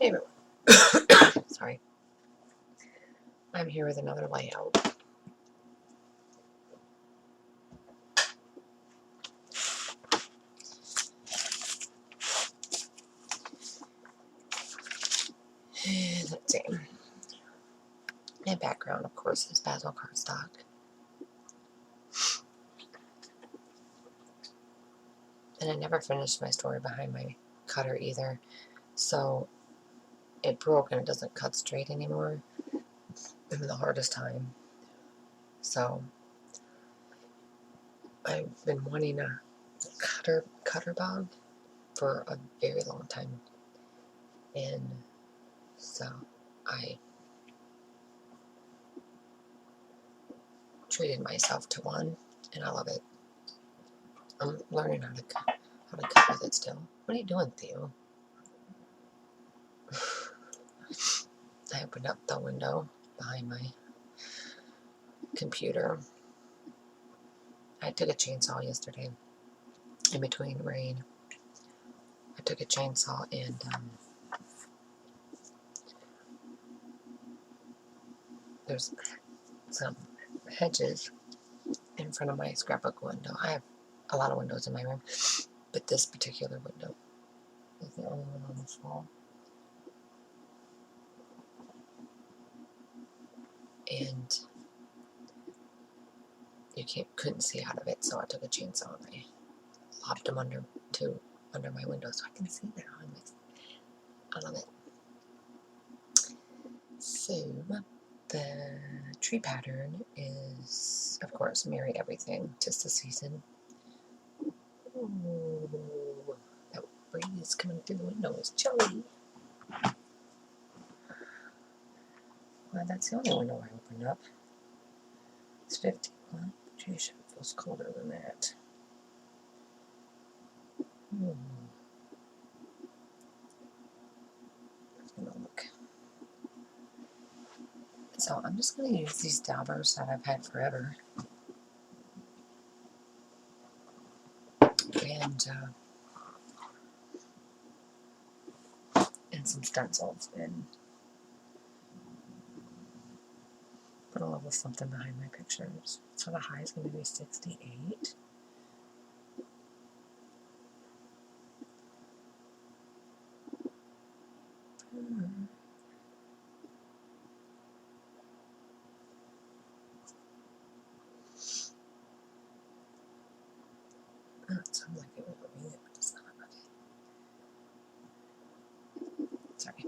Hey everyone. Sorry. I'm here with another layout. And let's see. My background, of course, is Basil cardstock. And I never finished my story behind my cutter either. So it broke and it doesn't cut straight anymore. I'm the hardest time. So I've been wanting a cutter bond for a very long time. And so I treated myself to one, and I love it. I'm learning how to cut with it still. What are you doing, Theo? I opened up the window behind my computer. I took a chainsaw yesterday in between rain. I took a chainsaw and there's some hedges in front of my scrapbook window. I have a lot of windows in my room, but this particular window is the only one on this wall. And you couldn't see out of it, so I took a chainsaw and I lopped them under my window so I can see now. I love it. So the tree pattern is, of course, Merry Everything, 'tis the season. Ooh, that breeze coming through the window is chilly. Well, that's the only window I opened up. It's 51. Geez, it feels colder than that. It's gonna look. So I'm just gonna use these daubers that I've had forever. And some stencils and put a little something behind my pictures. So the high is going to be 68. Oh, it sounds like it was moving, but it's not. Okay. Sorry.